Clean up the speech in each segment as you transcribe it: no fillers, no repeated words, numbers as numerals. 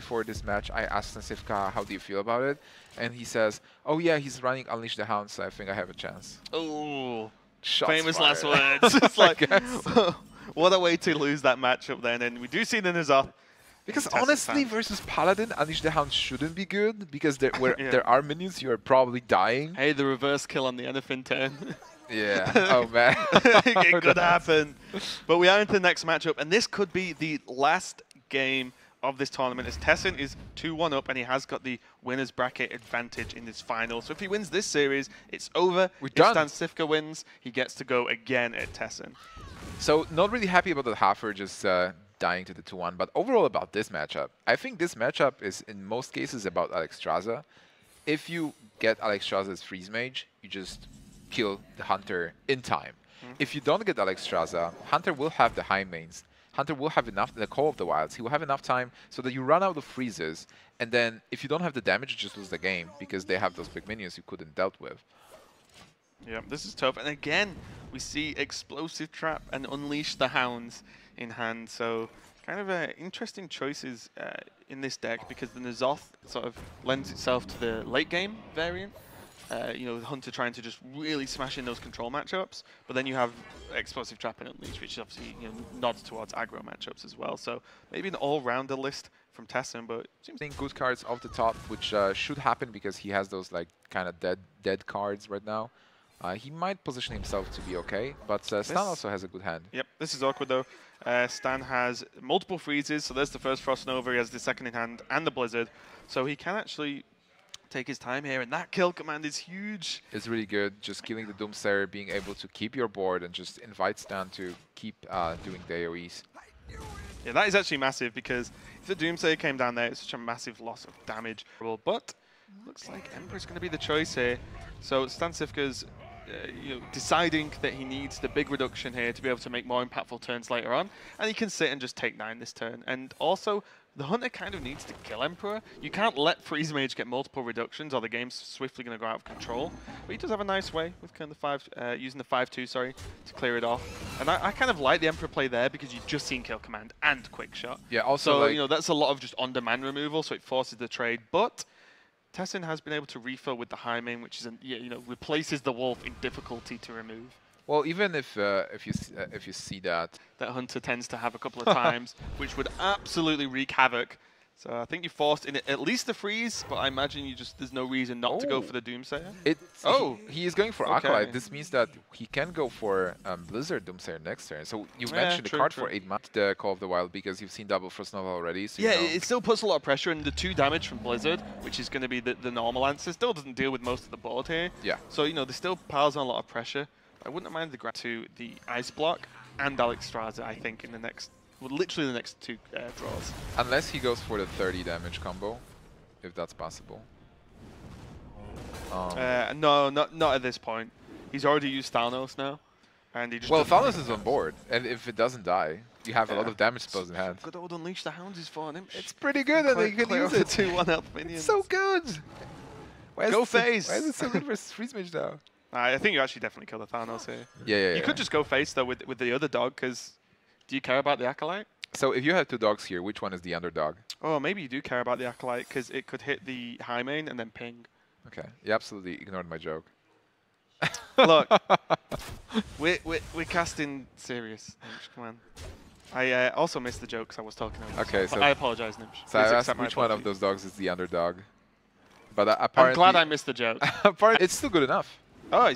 before this match, I asked Sivka, how do you feel about it? And he says, oh yeah, he's running Unleash the Hound, so I think I have a chance. Oh, Shots famous fired. last words. It's like, guess. what a way to lose that matchup then. And we do see the N'Zoth. Because honestly, versus Paladin, Unleash the Hound shouldn't be good, because there, there are minions, you are probably dying. Hey, the reverse kill on the Anything turn. Yeah, oh man. It could happen. But we are into the next matchup, and this could be the last game of this tournament, as Tessin is 2-1 up, and he has got the winner's bracket advantage in this final. So if he wins this series, it's over. We're done. If Stan Sivka wins, he gets to go again at Tessin. So not really happy about the Hafer just dying to the 2-1, but overall about this matchup, I think this matchup is in most cases about Alexstrasza. If you get Alexstrasza's Freeze Mage, you just kill the Hunter in time. If you don't get Alexstrasza, Hunter will have the high mains. Hunter will have enough, the Call of the Wilds, he will have enough time so that you run out of freezes, and then if you don't have the damage, you just lose the game, because they have those big minions you couldn't dealt with. Yeah, this is tough. And again, we see Explosive Trap and Unleash the Hounds in hand. So kind of interesting choices in this deck, because the N'Zoth sort of lends itself to the late game variant. You know, Hunter trying to just really smash in those control matchups, but then you have Explosive Trap and Unleash, which obviously nods towards aggro matchups as well. So maybe an all-rounder list from Tessin, but seems good cards off the top, which should happen because he has those like kind of dead cards right now. He might position himself to be okay, but Stan also has a good hand. Yep, this is awkward though. Stan has multiple freezes, so there's the first Frost Nova, he has the second in hand, and the Blizzard, so he can actually take his time here, and that kill command is huge. It's really good, just killing the Doomsayer, being able to keep your board and just invite Stan to keep doing the AoEs. Yeah, that is actually massive, because if the Doomsayer came down there, it's such a massive loss of damage. But looks like Emperor's going to be the choice here. So Stan Sivka's deciding that he needs the big reduction here to be able to make more impactful turns later on, and he can sit and just take 9 this turn. And also, the Hunter kind of needs to kill Emperor. You can't let Freeze Mage get multiple reductions, or the game's swiftly going to go out of control. But he does have a nice way with kind of using the 5-2, sorry, to clear it off. And I kind of like the Emperor play there, because you've just seen kill command and quick shot. Yeah, also so like that's a lot of just on-demand removal, so it forces the trade. But Tessin has been able to refill with the high main, which is replaces the Wolf in difficulty to remove. Well, even if you see that Hunter tends to have a couple of times, which would absolutely wreak havoc. So I think you forced in at least the freeze, but I imagine there's no reason not to go for the Doomsayer. He is going for Acolyte. This means that he can go for Blizzard Doomsayer next turn. So you mentioned the card for 8 mana, the Call of the Wild, because you've seen double Frost Nova already. So yeah, it still puts a lot of pressure, and the 2 damage from Blizzard, which is going to be the normal answer, still doesn't deal with most of the board here. Yeah. So there still piles on a lot of pressure. I wouldn't mind the grab to the Ice Block and Alexstrasza, I think, in the next, literally the next 2 draws. Unless he goes for the 30 damage combo, if that's possible. No, not at this point. He's already used Thanos now, and he just. Well, Thanos is on board, and if it doesn't die, you have a lot of damage spells in hand. Good old Unleash the Hounds is for him. It's pretty good, and you can use it. 2-1 health minions. It's so good. Go face. Why is it so good versus Freeze Mage now? I think you actually definitely kill the Thanos here. Yeah. You could just go face though with the other dog, because do you care about the Acolyte? So if you have 2 dogs here, which one is the underdog? Oh, maybe you do care about the Acolyte, because it could hit the high main and then ping. Okay, you absolutely ignored my joke. Look, we're casting serious. Nimsh, come on. I also missed the joke because I was talking over. Okay, so I apologize, Nimsh. So I asked which one of those dogs is the underdog. But apparently, I'm glad I missed the joke. Apparently, it's still good enough. Oh,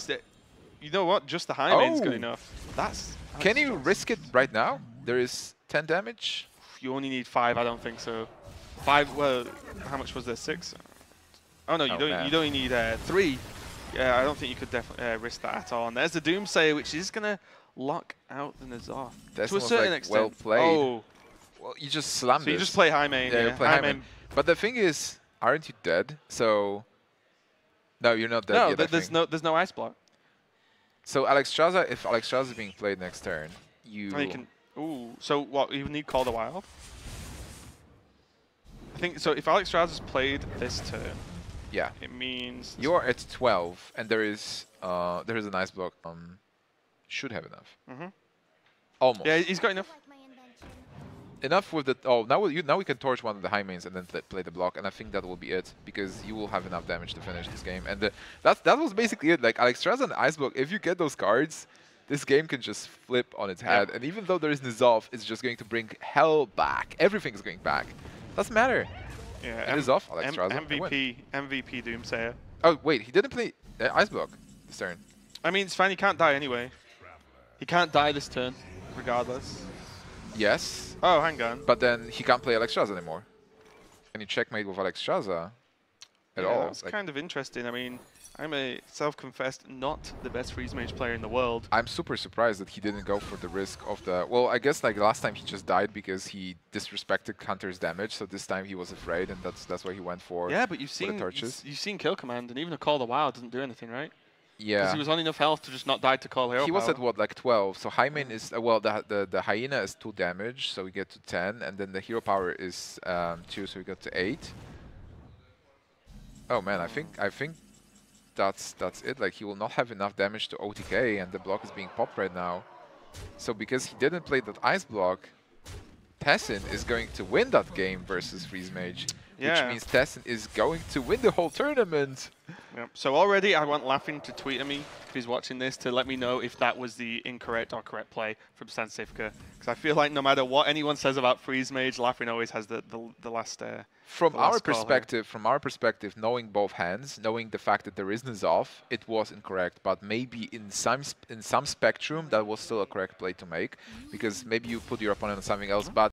you know what? Just the high main's good enough. That's Can you risk it right now? There is 10 damage. You only need 5. I don't think so. 5. Well, how much was there? 6. Oh no, you don't. You only need 3. Yeah, I don't think you could definitely risk that at all. And there's the Doomsayer, which is gonna lock out the N'Zoth to a certain extent. Well played. Oh, well, you just slammed. So you just play high main. Yeah, you play high main. But the thing is, aren't you dead? So no, you're not dead yet. No, there's no ice block. So Alexstrasza, if Alexstrasza is being played next turn, you can. Ooh, so what? You need Call the Wild. I think so. If Alexstrasza's played this turn, yeah, it means you are at 12, and there is an ice block. Should have enough. Mm-hmm. Almost. Yeah, he's got enough. enough with the. Oh, now we can torch one of the high mains and then play the block, and I think that will be it because you will have enough damage to finish this game. And that was basically it. Like Alexstrasza and Ice Block, if you get those cards, this game can just flip on its head. And even though there is Nizov, it's just going to bring hell back. Everything's going back. Doesn't matter. Yeah, Nizov, Alexstrasza. MVP Doomsayer. Oh wait, he didn't play Ice Block this turn. I mean, it's fine. He can't die anyway. He can't die this turn, regardless. Yes. Oh, hang on. But then he can't play Alexstrasza anymore. Can you checkmate with Alexstrasza at all? That's kind of interesting. I mean, I'm a self-confessed not the best Freeze Mage player in the world. I'm super surprised that he didn't go for the risk of the... Well, I guess like last time he just died because he disrespected Hunter's damage, so this time he was afraid, and that's why he went for Yeah, but you've seen Kill Command, and even a Call the Wild doesn't do anything, right? Yeah. Because he was on enough health to just not die to Call Hero He was Power. at what, like 12? So High Main is... well, the Hyena is 2 damage, so we get to 10, and then the Hero Power is 2, so we get to 8. Oh man, I think that's it. Like he will not have enough damage to OTK, and the block is being popped right now. So because he didn't play that Ice Block, Tessin is going to win that game versus Freeze Mage, which means Tessin is going to win the whole tournament. Yep. So already I want Laughing to tweet at me if he's watching this to let me know if that was the incorrect or correct play from Stansifka. Because I feel like no matter what anyone says about Freeze Mage, Laughing always has the last. From our perspective, knowing both hands, knowing the fact that there is Nizov, it was incorrect. But maybe in some spectrum, that was still a correct play to make, because maybe you put your opponent on something else. But